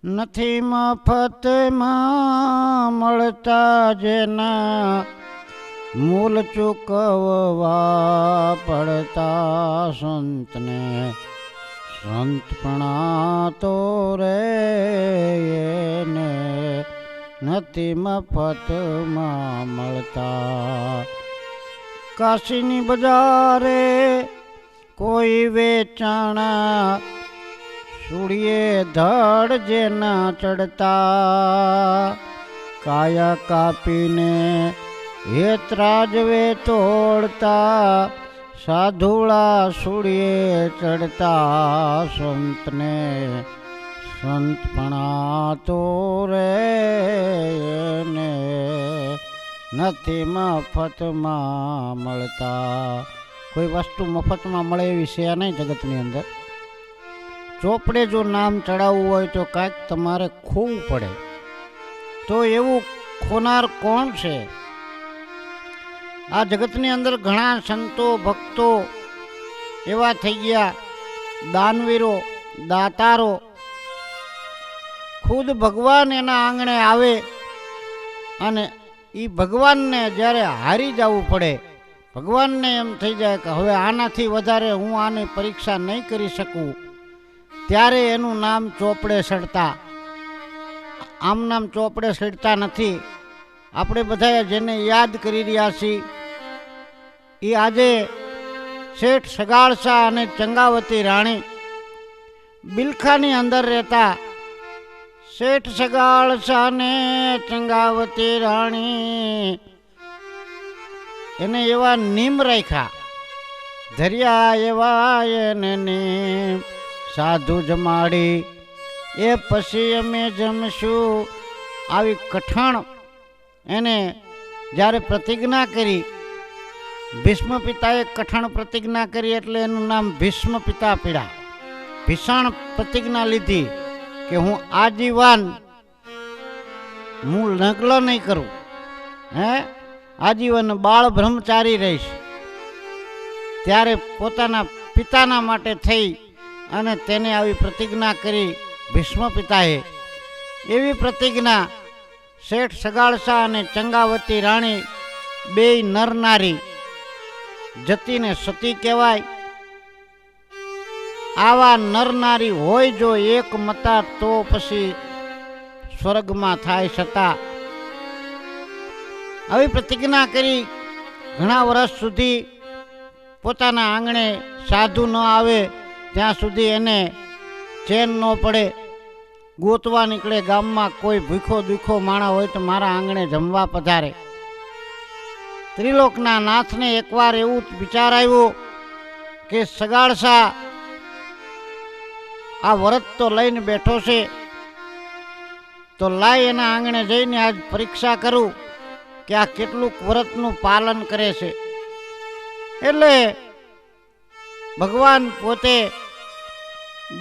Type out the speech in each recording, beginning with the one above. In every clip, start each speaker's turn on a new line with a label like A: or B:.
A: નથી મફતમાં મળતા જેના મૂલ ચૂકવવા પડતા સંતને સંતપણા તો રે એને નથી મફતમાં મળતા. કાશીની બજારે કોઈ વેચાણા સુડીએ ધડ જેના ચડતા કાયા કાપીને હેતરાજવે તોડતા સાધુળા સુડીએ ચડતા સંતને સંતપણા તો રે એને નથી મફતમાં મળતા. કોઈ વસ્તુ મફતમાં મળે એવી છે નહીં જગતની અંદર. ચોપડે જો નામ ચડાવવું હોય તો કાંઈક તમારે ખોવું પડે. તો એવું ખોનાર કોણ છે? આ જગતની અંદર ઘણા સંતો ભક્તો એવા થઈ ગયા, દાનવીરો દાતારો. ખુદ ભગવાન એના આંગણે આવે અને એ ભગવાનને જ્યારે હારી જવું પડે, ભગવાનને એમ થઈ જાય કે હવે આનાથી વધારે હું આની પરીક્ષા નહીં કરી શકું, ત્યારે એનું નામ ચોપડે સડતા. આમ નામ ચોપડે સડતા નથી. આપણે બધા જેને યાદ કરી રહ્યા છીએ એ આજે શેઠ સગાળસા અને ચંગાવતી રાણી બિલખાની અંદર રહેતા. શેઠ સગાળસા ને ચંગાવતી રાણી એને એવા નીમ રાખ્યા, ધર્યા એવા એને નીમ. સાધુ જમાડી એ પછી અમે જમશું આવી કઠણ એને જ્યારે પ્રતિજ્ઞા કરી. ભીષ્મ પિતાએ કઠણ પ્રતિજ્ઞા કરી એટલે એનું નામ ભીષ્મ પિતા પીડા. ભીષણ પ્રતિજ્ઞા લીધી કે હું આજીવન હું નકલ નહીં કરું, આજીવન બાળ બ્રહ્મચારી રહીશ. ત્યારે પોતાના પિતાના માટે થઈ અને તેને આવી પ્રતિજ્ઞા કરી ભીષ્મ પિતાએ. એવી પ્રતિજ્ઞા શેઠ સગાળસા અને ચંગાવતી રાણી બેય નર નારી, જતીને સતી કહેવાય. આવા નર નારી હોય જો એક મતા તો પછી સ્વર્ગમાં થાય સતા. આવી પ્રતિજ્ઞા કરી ઘણા વર્ષ સુધી પોતાના આંગણે સાધુ ન આવે ત્યાં સુધી એને ચેન ન પડે. ગોતવા નીકળે ગામમાં, કોઈ ભૂખો દુખો માણા હોય તો મારા આંગણે જમવા પધારે. ત્રિલોકના નાથને એકવાર એવું વિચાર આવ્યો કે સગાળસા આ વ્રત તો લઈને બેઠો છે, તો લાય એના આંગણે જઈને આજ પરીક્ષા કરું કે આ કેટલુંક વ્રતનું પાલન કરે છે. એટલે ભગવાન પોતે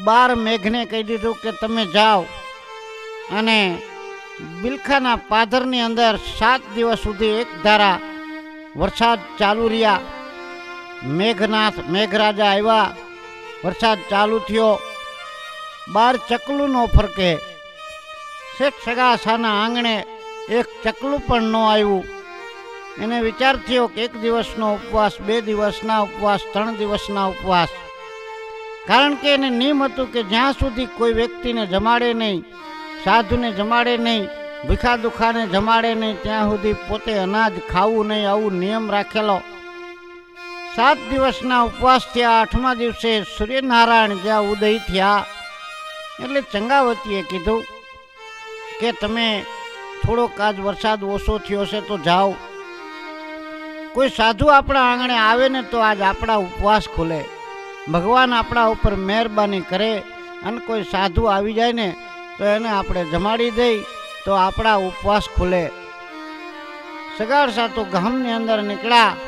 A: 12 મેઘને કહી દીધું કે તમે જાઓ અને બિલખાના પાદરની અંદર 7 દિવસ સુધી એક ધારા વરસાદ ચાલુ રહ્યા. મેઘરાજા આવ્યા, વરસાદ ચાલુ થયો. 12 ચકલું ન ફરકે. શેઠ સગાળસાના આંગણે એક ચકલું પણ ન આવ્યું. એને વિચાર થયો કે 1 દિવસનો ઉપવાસ, 2 દિવસના ઉપવાસ, 3 દિવસના ઉપવાસ. કારણ કે એને નિયમ હતું કે જ્યાં સુધી કોઈ વ્યક્તિને જમાડે નહીં, સાધુને જમાડે નહીં, ભીખા દુખાને જમાડે નહીં, ત્યાં સુધી પોતે અનાજ ખાવું નહીં, આવું નિયમ રાખેલો. 7 દિવસના ઉપવાસ થયા. 8મા દિવસે સૂર્યનારાયણ જ્યાં ઉદય થયા એટલે ચંગાવતીએ કીધું કે તમે થોડોક આજ વરસાદ ઓછો થયો છે તો જાઓ. કોઈ સાધુ આપણા આંગણે આવે ને તો આજ આપણા ઉપવાસ ખુલે. ભગવાન આપણા ઉપર મહેરબાની કરે અને કોઈ સાધુ આવી જાય ને તો એને આપણે જમાડી દઈ તો આપણા ઉપવાસ ખુલે. સગાળસા તો ગામની અંદર નીકળ્યા.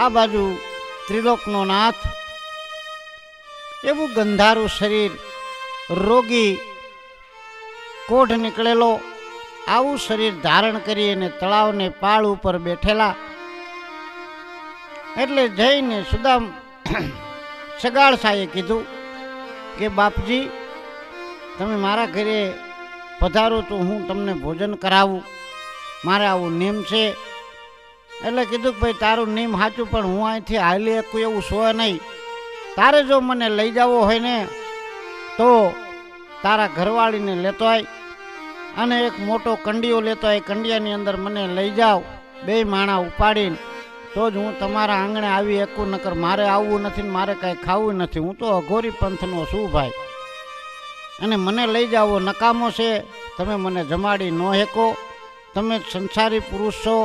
A: આ બાજુ ત્રિલોકનો નાથ, એવું ગંધારું શરીર, રોગી કોઢ નીકળેલો, આવું શરીર ધારણ કરી અને તળાવને પાળ ઉપર બેઠેલા. એટલે જઈને સુદામ સગાળસાએ કીધું કે બાપજી તમે મારા ઘરે પધારો તો હું તમને ભોજન કરાવું, મારે આવું નિયમ છે. એટલે કીધું કે ભાઈ તારું નિયમ સાચું, પણ હું અહીંથી હાલી શકું એવું સોય નહીં. તારે જો મને લઈ જવો હોય ને તો તારા ઘરવાળીને લેતો આય અને એક મોટો કંડિયો લેતો આય, કંડિયાની અંદર મને લઈ જાઓ બે માણા ઉપાડીને, તો જ હું તમારા આંગણે આવી શકું, નકર મારે આવવું નથી ને મારે કાંઈ ખાવું નથી. હું તો અઘોરી પંથનો છું ભાઈ, અને મને લઈ જાઓ નકામો છે. તમે મને જમાડી ન શકો. તમે સંસારી પુરુષ છો,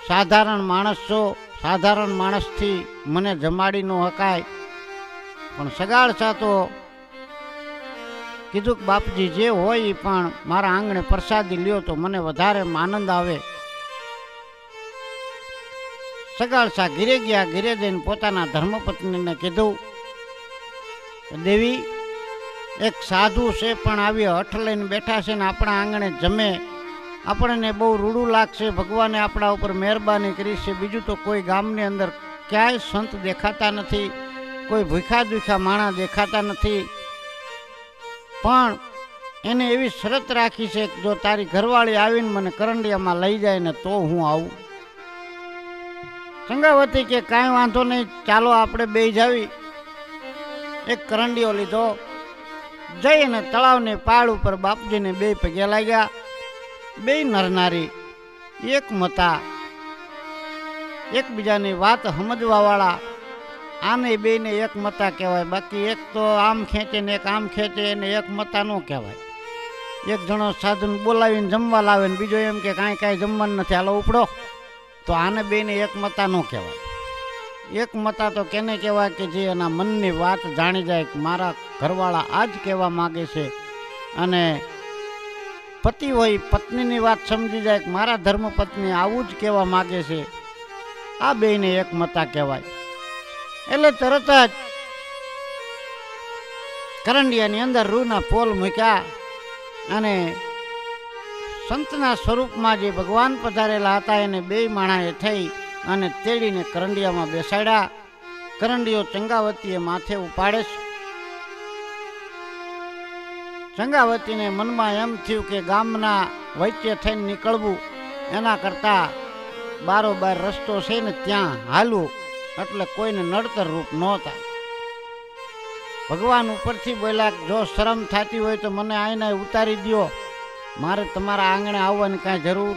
A: સાધારણ માણસ છો, સાધારણ માણસથી મને જમાડી ન હકાય. પણ સગાળ તો કીધું કે બાપજી જે હોય એ પણ મારા આંગણે પ્રસાદી લ્યો તો મને વધારે આનંદ આવે. સગાળ ઘીરે ગયા. ઘીરે જઈને પોતાના ધર્મપત્નીને કીધું, દેવી એક સાધુ છે પણ આવી હઠ લઈને બેઠા છે ને આપણા આંગણે જમે, આપણને બહુ રૂડું લાગશે. ભગવાને આપણા ઉપર મહેરબાની કરી છે. બીજું તો કોઈ ગામની અંદર ક્યાંય સંત દેખાતા નથી, કોઈ ભૂખા દુખ્યા માણા દેખાતા નથી. પણ એને એવી શરત રાખી છે કે જો તારી ઘરવાળી આવીને મને કરંડિયામાં લઈ જાય ને તો હું આવું. સંગાવતી કે કાંઈ વાંધો નહીં, ચાલો આપણે બે જાવી. એક કરંડિયો લીધો, જઈ અને તળાવની પાળ ઉપર બાપજીને બે પગે લાગ્યા. બે નરનારી એક મતા, એકબીજાની વાત સમજવા વાળા. આને બેને એક મતા કહેવાય, બાકી એક તો આમ ખેંચે ને એક આમ ખેંચે એને એક મતા ન કહેવાય. એક જણો સાધુને બોલાવીને જમવા લાવે ને બીજો એમ કે કાંઈ જમવાનું નથી, હાલો ઉપડો, તો આને બેને એક મતા ન કહેવાય. એક મતા તો કેને કહેવાય કે જે એના મનની વાત જાણી જાય કે મારા ઘરવાળા આ જ કહેવા માગે છે, અને પતિ હોય પત્નીની વાત સમજી જાય કે મારા ધર્મપત્ની આવું જ કહેવા માગે છે. આ બેને એક મતા કહેવાય. એટલે તરત જ કરંડિયાની અંદર રૂના પોલ મૂક્યા અને સંતના સ્વરૂપમાં જે ભગવાન પધારેલા હતા એને બે માણાએ થઈ અને તેડીને કરંડિયામાં બેસાડ્યા. કરંડિયો ચંગાવતીએ માથે ઉપાડે છે. ચંગાવતીને મનમાં એમ થયું કે ગામના વચ્ચે થઈને નીકળવું એના કરતાં બારોબાર રસ્તો છે ને ત્યાં હાલવું, એટલે કોઈને નડતર રૂપ નહોતા. ભગવાન ઉપરથી બોલ્યા, જો શરમ થતી હોય તો મને આઈને ઉતારી દો, મારે તમારા આંગણે આવવાની કાંઈ જરૂર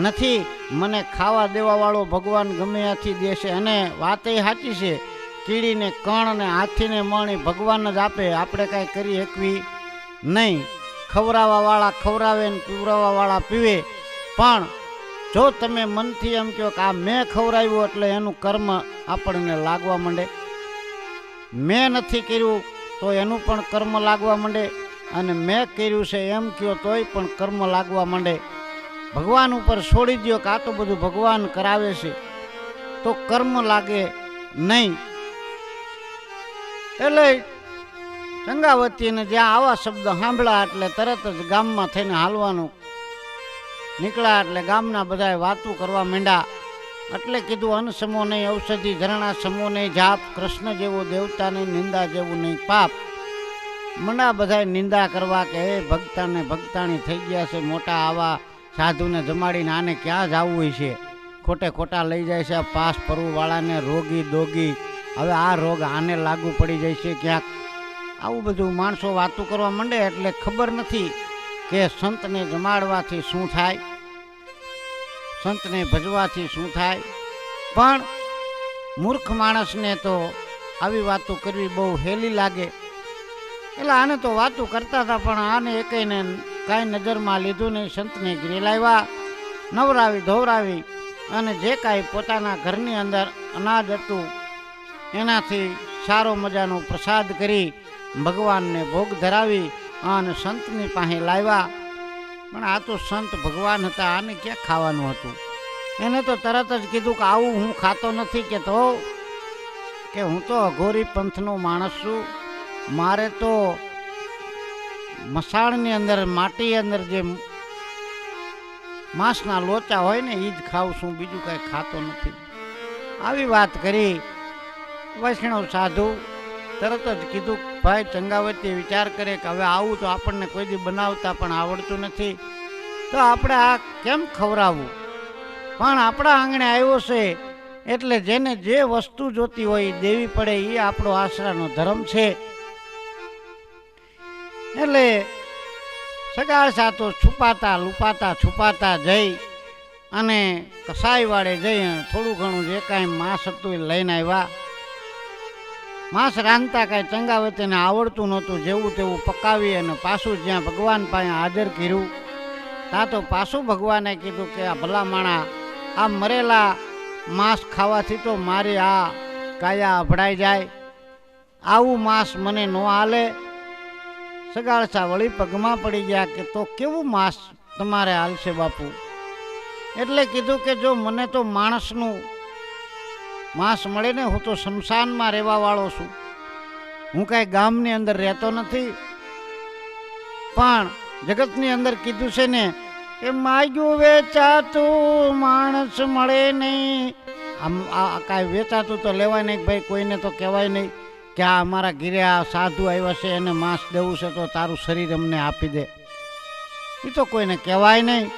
A: નથી. મને ખાવા દેવાવાળો ભગવાન ગમે ત્યાંથી દેશે. અને વાત એ સાચી છે, કીડીને કણ અને હાથીને મણ એ ભગવાન જ આપે, આપણે કાંઈ કરી શકવી નહીં. ખવડાવવાવાળા ખવડાવે ને પીવડાવવાવાળા પીવે. પણ જો તમે મનથી એમ કહો કે આ મેં ખવડાવ્યું એટલે એનું કર્મ આપણને લાગવા માંડે, મેં નથી કર્યું તો એનું પણ કર્મ લાગવા માંડે, અને મેં કર્યું છે એમ કહો તોય પણ કર્મ લાગવા માંડે. ભગવાન ઉપર છોડી દો કે આ તો બધું ભગવાન કરાવે છે, તો કર્મ લાગે નહીં. એટલે ચંગાવતીને જ્યાં આવા શબ્દ સાંભળ્યા એટલે તરત જ ગામમાં થઈને હાલવાનું નીકળ્યા. એટલે ગામના બધાએ વાતું કરવા માંડ્યા. એટલે કીધું અન્ન સમો નહીં ઔષધિ, ઝરણા સમો નહીં જાપ, કૃષ્ણ જેવો દેવતા નહીં, નિંદા જેવું નહીં પાપ. મંડા બધાએ નિંદા કરવા કે હે ભક્તાને ભક્તાણી થઈ ગયા છે, મોટા આવા સાધુને જમાડીને આને ક્યાં જવું હોય છે, ખોટે ખોટા લઈ જાય છે પાસ પરવાળાને, રોગી દોગી, હવે આ રોગ આને લાગુ પડી જાય છે ક્યાંક. આવું બધું માણસો વાતું કરવા માંડે. એટલે ખબર નથી કે સંતને જમાડવાથી શું થાય, સંતને ભજવાથી શું થાય. પણ મૂર્ખ માણસને તો આવી વાતો કરવી બહુ હેલી લાગે. એટલે આને તો વાતું કરતા હતા, પણ આને એકેયને કાંઈ નજરમાં લીધું નહીં. સંતને ઘરે લાવ્યા, નવરાવી ધોવરાવી અને જે કાંઈ પોતાના ઘરની અંદર અનાજ હતું એનાથી સારો મજાનો પ્રસાદ કરી ભગવાનને ભોગ ધરાવી અને સંતની પાસે લાવ્યા. પણ આ તો સંત ભગવાન હતા, આને ક્યાં ખાવાનું હતું. એને તો તરત જ કીધું કે આવું હું ખાતો નથી, કે હું તો અઘોરી પંથનો માણસ છું, મારે તો મસાણની અંદર માટી અંદર જે માંસના લોચા હોય ને એ જ ખાઉં છું, બીજું કાંઈ ખાતો નથી. આવી વાત કરી વૈષ્ણવ સાધુ તરત જ કીધું ભાઈ ચંગાવતી વિચાર કરે કે હવે આવું તો આપણને કોઈ દી બનાવતા પણ આવડતું નથી, તો આપણે આ કેમ ખવડાવવું? પણ આપણા આંગણે આવ્યો છે એટલે જેને જે વસ્તુ જોતી હોય એ દેવી પડે, એ આપણો આશરાનો ધર્મ છે. એટલે સગાળસા તો છુપાતા જઈ અને કસાઈ વાળે જઈ થોડું ઘણું જે કાંઈ માંસ હતું એ લઈને આવ્યા. માંસ રાંધતા કાંઈ ચંગાવતીને આવડતું નહોતું, જેવું તેવું પકાવી અને પાછું જ્યાં ભગવાન પાસે હાજર કર્યું. ત્યાં તો પાછું ભગવાને કીધું કે આ ભલા માણા, આ મરેલા માંસ ખાવાથી તો મારી આ કાયા અભડાઈ જાય, આવું માંસ મને ન હાલે. સગાળસા વળી પગમાં પડી ગયા કે તો કેવું માંસ તમારે હાલશે બાપુ? એટલે કીધું કે જો મને તો માણસનું માંસ મળે ને, હું તો શમશાનમાં રહેવા વાળો છું, હું કાંઈ ગામની અંદર રહેતો નથી. પણ જગતની અંદર કીધું છે ને કે માગ્યું વેચાતું માણસ મળે નહીં. આમ આ કાંઈ વેચાતું તો લેવાય નહીં ભાઈ, કોઈને તો કહેવાય નહીં કે આ અમારા ઘીરે આ સાધુ આવ્યા છે એને માંસ દેવું છે તો તારું શરીર અમને આપી દે, એ તો કોઈને કહેવાય નહીં.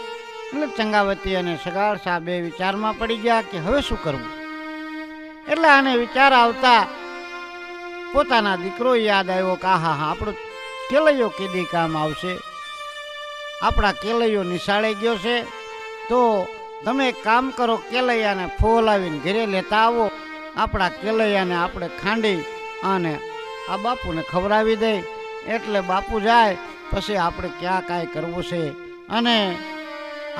A: એટલે ચંગાવતી અને સગાળસા બે વિચારમાં પડી ગયા કે હવે શું કરવું. એટલે આને વિચાર આવતા પોતાના દીકરો યાદ આવ્યો કે હા આપણો કેલૈયો કેદી કામ આવશે, આપણા કેલૈયો નિશાળે ગયો છે, તો તમે એક કામ કરો, કેલૈયાને ફોલાવીને ઘરે લેતા આવો, આપણા કેલૈયાને આપણે ખાંડી અને આ બાપુને ખવડાવી દે. એટલે બાપુ જાય પછી આપણે ક્યાં કાંઈ કરવું છે, અને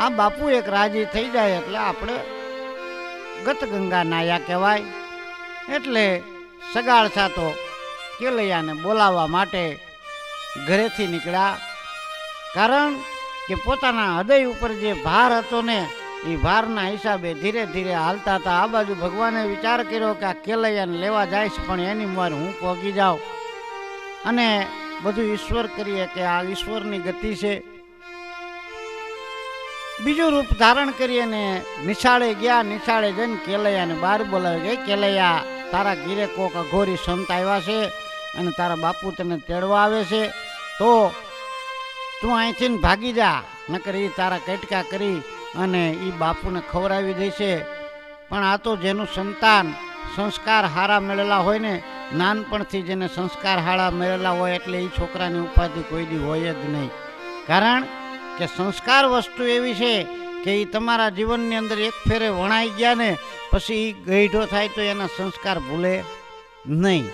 A: આ બાપુ એક રાજી થઈ જાય એટલે આપણે ગતગંગા નાયા કહેવાય. એટલે સગાળસા તો કેલૈયાને બોલાવવા માટે ઘરેથી નીકળ્યા, કારણ કે પોતાના હૃદય ઉપર જે ભાર હતો ને એ ભારના હિસાબે ધીરે ધીરે હાલતા હતા. આ બાજુ ભગવાને વિચાર કર્યો કે આ કેલૈયાને લેવા જાય છે, પણ એની માર હું પહોંચી જાઉં અને બધું ઈશ્વર કરીએ કે આ ઈશ્વરની ગતિ છે. બીજું રૂપ ધારણ કરીએ ને નિશાળે ગયા. નિશાળે જઈને કેલૈયાને બહાર બોલાવી ગઈ, કેલૈયા તારા ઘીરે કોક અઘોરી સંત આવ્યા છે અને તારા બાપુ તને તેડવા આવે છે, તો તું અહીંથી ભાગી જા, નકર એ તારા કટકા કરી અને એ બાપુને ખવડાવી દેશે. પણ આ તો જેનું સંતાન સંસ્કાર હારા મળેલા હોય ને, નાનપણથી જેને સંસ્કાર હારા મળેલા હોય એટલે એ છોકરાની ઉપાધિ કોઈ દી હોય જ નહીં. કારણ કે સંસ્કાર વસ્તુ એવી છે કે એ તમારા જીવનની અંદર એક ફેરે વણાઈ ગયા ને પછી એ ગઈઢો થાય તો એના સંસ્કાર ભૂલે નહીં,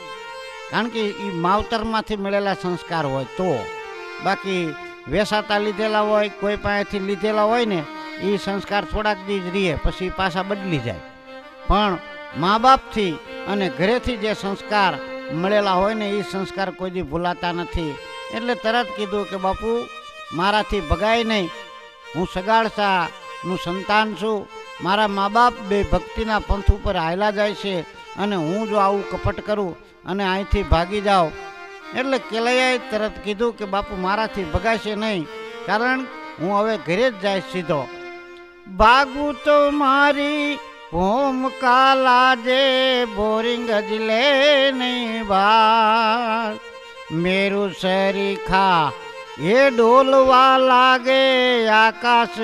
A: કારણ કે એ માવતરમાંથી મળેલા સંસ્કાર હોય તો. બાકી વેસાતા લીધેલા હોય, કોઈ પાસેથી લીધેલા હોય ને એ સંસ્કાર થોડાક દી જ રહે, પછી પાછા બદલી જાય. પણ મા બાપથી અને ઘરેથી જે સંસ્કાર મળેલા હોય ને એ સંસ્કાર કોઈ દી ભૂલાતા નથી. એટલે તરત કીધું કે બાપુ મારાથી ભગાય નહીં, હું સગાળસાનું સંતાન છું, મારા મા બાપ બે ભક્તિના પંથ ઉપર હાલ્યા જાય છે, અને હું જો આવું કપટ કરું અને અહીંથી ભાગી જાઉં. એટલે કેલૈયાએ તરત કીધું કે બાપુ મારાથી ભગાશે નહીં, કારણ હું હવે ઘરે જ જાય સીધો. ભાગું તો મારી હોમ કાલાજે બોરિંગ જ લે નહીં ભાગ, મેરું સરીખા એ ડોલવા લાગે આકાશ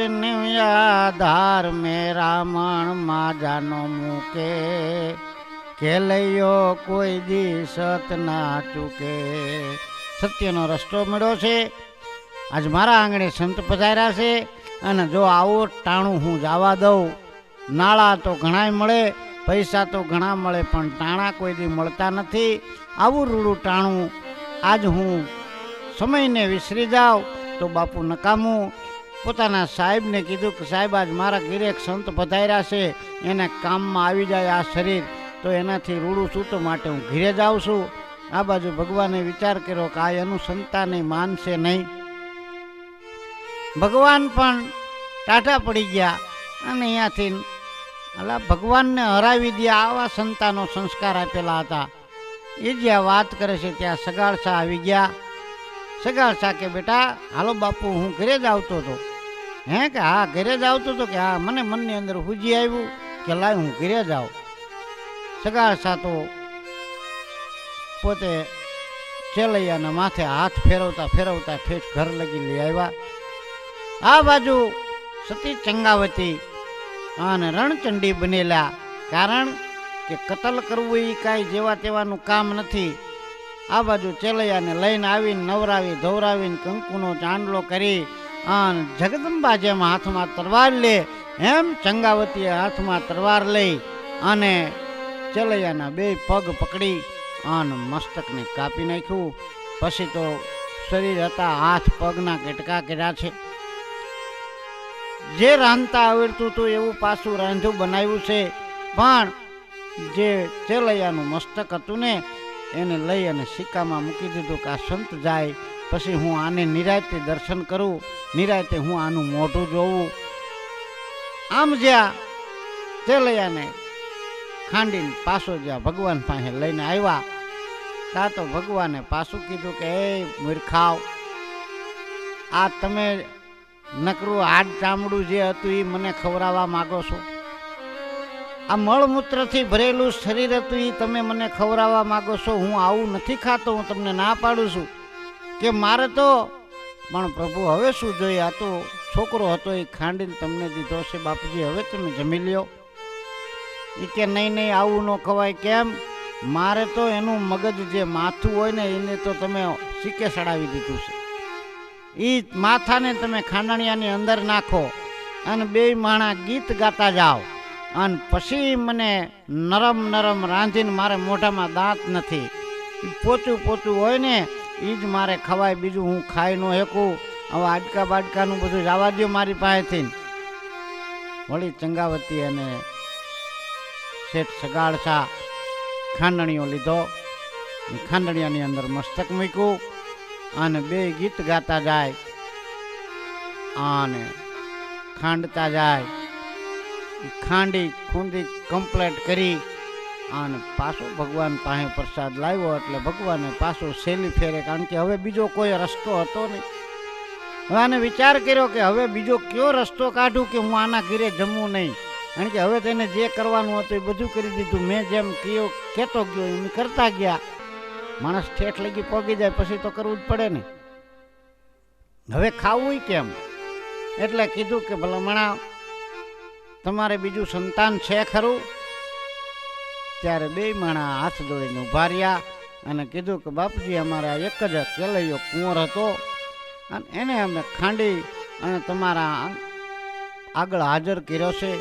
A: આધાર, મેરા મણ માજાનો મૂકે કેલૈયો કોઈ દી સત ના ચૂકે. સત્યનો રસ્તો મળ્યો છે. આજ મારા આંગણે સંત પધાર્યા છે, અને જો આવો ટાણું હું જવા દઉં, નાળા તો ઘણાય મળે, પૈસા તો ઘણા મળે, પણ ટાણા કોઈ દી મળતા નથી. આવું રૂડું ટાણું આજ હું સમયને વિસરી જાઉં તો બાપુ નકામું. પોતાના સાહેબને કીધું કે સાહેબ આજ મારા ઘરે એક સંત પધાર્યા છે, એને કામમાં આવી જાય આ શરીર તો એનાથી રૂડું છું, તો માટે હું ઘરે જાઉં છું. આ બાજુ ભગવાને વિચાર કર્યો કે આ એનું સંતાન માનશે નહીં. ભગવાન પણ ટાઢા પડી ગયા અને અહીંયાથી અલા ભગવાનને હરાવી દે આવા સંતાનો સંસ્કાર આપેલા હતા. એ જ્યાં વાત કરે છે ત્યાં સગાળસા આવી ગયા. સગાળસા કે બેટા હાલો બાપુ હું ઘરે જ આવતો હતો. હે કે હા ઘરે જ આવતો હતો કે હા, મને મનની અંદર હુજી આવ્યું કે લાય હું ઘરે જાઉં. સગાળસા તો પોતે ચેલૈયાના માથે હાથ ફેરવતા ફેરવતા ઠેઠ ઘર લગી લઈ આવ્યા. આ બાજુ સતી ચંગાવતી અને રણચંડી બનેલા, કારણ કે કતલ કરવું એ કાંઈ જેવા તેવાનું કામ નથી. આ બાજુ ચેલૈયાને લઈને આવીને નવરાવી ધોવરાવીને કંકુનો ચાંદલો કરી અને જગદંબા જેમ હાથમાં તલવાર લે એમ ચંગાવતીએ હાથમાં તલવાર લઈ અને ચેલૈયાના બે પગ પકડી અને મસ્તકને કાપી નાખ્યું. પછી તો શરીર હતા હાથ પગના કેટકા કર્યા છે. જે રાંધતા આવડતું હતું એવું પાછું રાંધું બનાવ્યું છે, પણ જે ચેલૈયાનું મસ્તક હતું ને એને લઈ અને સિક્કામાં મૂકી દીધું કે આ સંત જાય પછી હું આને નિરાંતે દર્શન કરું, નિરાંતે હું આનું મોઢું જોઉં. આમ જ્યાં ચેલૈયાને ખાંડીને પાછો જ્યાં ભગવાન પાસે લઈને આવ્યા, ત્યાં તો ભગવાને પાછું કીધું કે એ મૂર્ખાવ, આ તમે નકરું હાડ ચામડું જે હતું એ મને ખવડાવવા માગો છો? આ મળમૂત્રથી ભરેલું શરીર હતું એ તમે મને ખવડાવવા માગો છો? હું આવું નથી ખાતો, હું તમને ના પાડું છું કે મારે તો. પણ પ્રભુ હવે શું જોઈએ, આ તો છોકરો હતો એ ખાંડીને તમને દીધો છે, બાપુજી હવે તમે જમી લ્યો. એ કે નહીં નહીં, આવું ન ખવાય. કેમ? મારે તો એનું મગજ જે માથું હોય ને એને તો તમે સિક્કે સડાવી દીધું છે. એ માથાને તમે ખાંડણિયાની અંદર નાખો અને બે માણા ગીત ગાતા જાઓ અને પછી મને નરમ નરમ રાંધીને, મારે મોઢામાં દાંત નથી, એ પોચું પોચું હોય ને એ જ મારે ખવાય, બીજું હું ખાઈ ન શકું. હવે આડકા બાડકાનું બધું જવા દો મારી પાસેથી. વળી ચંગાવતી અને શેઠ સગાડસા ખાંડણીઓ લીધો, ખાંડણિયાની અંદર મસ્તક મૂક્યું અને બે ગીત ગાતા જાય અને ખાંડતા જાય. ખાંડી ખૂંદી કમ્પ્લેટ કરી અને પાછો ભગવાન પાસે પ્રસાદ લાવ્યો. એટલે ભગવાને પાછો સેલી ફેરે, કારણ કે હવે બીજો કોઈ રસ્તો હતો નહીં. હવે આને વિચાર કર્યો કે હવે બીજો કયો રસ્તો કાઢું કે હું આના ઘરે જમવું નહીં, કારણ કે હવે તેને જે કરવાનું હતું એ બધું કરી દીધું. મેં જેમ કહેતો ગયો એમ કરતા ગયા. માણસ ઠેઠ લગી પગી જાય પછી તો કરવું જ પડે ને. હવે ખાવું કેમ? એટલે કીધું કે ભલામણા તમારે બીજું સંતાન છે ખરું? ત્યારે બે માણા હાથ જોડીને ઉભા રહ્યા અને કીધું કે બાપુજી અમારે એક જ કેલૈયો કુંવર હતો અને એને અમે ખાંડી અને તમારા આગળ હાજર કર્યો છે,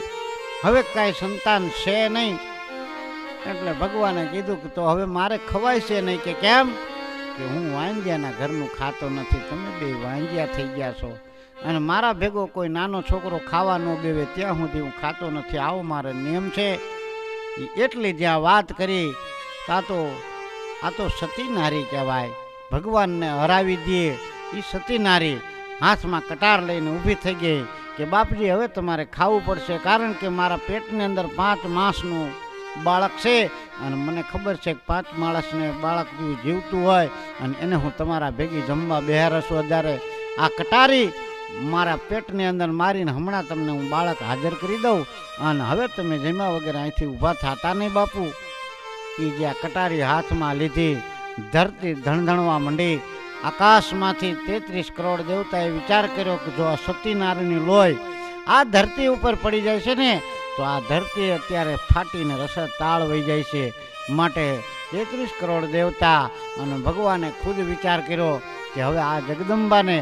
A: હવે કાંઈ સંતાન છે નહીં. એટલે ભગવાને કીધું કે તો હવે મારે ખવાય છે નહીં. કે કેમ? કે હું વાંજિયાના ઘરનું ખાતો નથી, તમે બે વાંજિયા થઈ ગયા છો અને મારા ભેગો કોઈ નાનો છોકરો ખાવા ન બેવે ત્યાં સુધી હું ખાતો નથી, આવો મારો નિયમ છે. એટલી જ્યાં વાત કરી આ તો સતી નારી કહેવાય. ભગવાનને હરાવી દે એ સતી નારી હાથમાં કટાર લઈને ઊભી થઈ ગઈ કે બાપજી હવે તમારે ખાવું પડશે, કારણ કે મારા પેટની અંદર 5 માસનું બાળક છે અને મને ખબર છે કે 5 માણસને બાળક જેવું જીવતું હોય અને એને હું તમારા ભેગી જમવા બેહારશું. જ્યારે આ કટારી મારા પેટની અંદર મારીને હમણાં તમને હું બાળક હાજર કરી દઉં અને હવે તમે જમ્યા વગર અહીંથી ઊભા થતા નહીં બાપુ. એ જે આ કટારી હાથમાં લીધી, ધરતી ધણધણવા માંડી. આકાશમાંથી 33 કરોડ દેવતાએ વિચાર કર્યો કે જો આ સતીનારાયણની લોહી આ ધરતી ઉપર પડી જાય છે ને તો આ ધરતી અત્યારે ફાટીને રસદ તાળ વહી જાય છે. માટે 33 કરોડ દેવતા અને ભગવાને ખુદ વિચાર કર્યો કે હવે આ જગદંબાને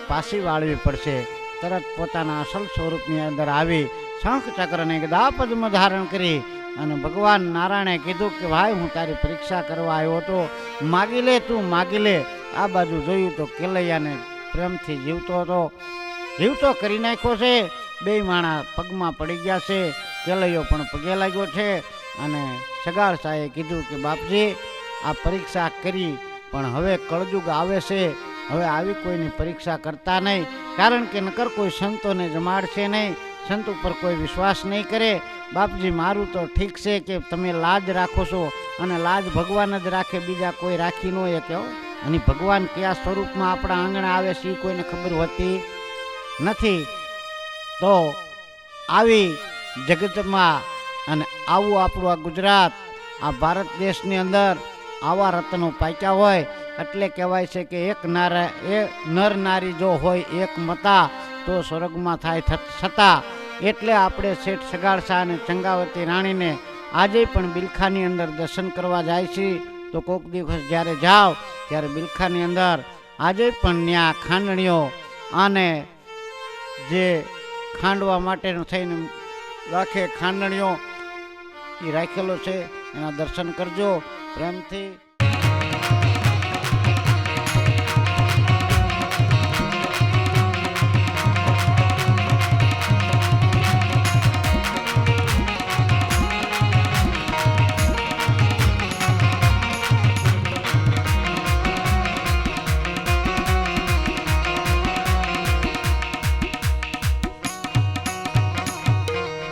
A: પાછી વાળવી પડશે. તરત પોતાના અસલ સ્વરૂપની અંદર આવી શંખ ચક્રને ગદા પદ્મ ધારણ કરી અને ભગવાન નારાયણે કીધું કે ભાઈ હું તારી પરીક્ષા કરવા આવ્યો હતો, માગી લે, તું માગી લે. આ બાજુ જોયું તો કેલૈયાને પ્રેમથી જીવતો કરી નાખ્યો છે. બે માણા પગમાં પડી ગયા છે, કેલૈયો પણ પગે લાગ્યો છે અને સગાડસાએ કીધું કે બાપજી આ પરીક્ષા કરી પણ હવે કળજુગ આવે છે, હવે આવી કોઈની પરીક્ષા કરતા નહીં, કારણ કે નકર કોઈ સંતોને જમાડશે નહીં, સંત ઉપર કોઈ વિશ્વાસ નહીં કરે. બાપજી મારું તો ઠીક છે કે તમે લાજ રાખો છો અને લાજ ભગવાન જ રાખે, બીજા કોઈ રાખી ન હોય કહો. અને ભગવાન કયા સ્વરૂપમાં આપણા આંગણે આવે છે એ કોઈને ખબર હોતી નથી. તો આવી જગતમાં અને આવું આપણું આ ગુજરાત, આ ભારત દેશની અંદર આવા રત્નો પાક્યા હોય એટલે કહેવાય છે કે એક નર નારી જો હોય એક મતા તો સ્વર્ગમાં થાય છતાં. એટલે આપણે શેઠ સગાડશા અને ચંગાવતી રાણીને આજે પણ બિલખાની અંદર દર્શન કરવા જાય છે. તો કોઈક દિવસ જ્યારે જાઓ ત્યારે બિલખાની અંદર આજે પણ ત્યાં ખાંડણીઓ અને જે ખાંડવા માટેનું થઈને રાખે ખાંડણીઓ એ રાખેલો છે, એના દર્શન કરજો પ્રેમથી.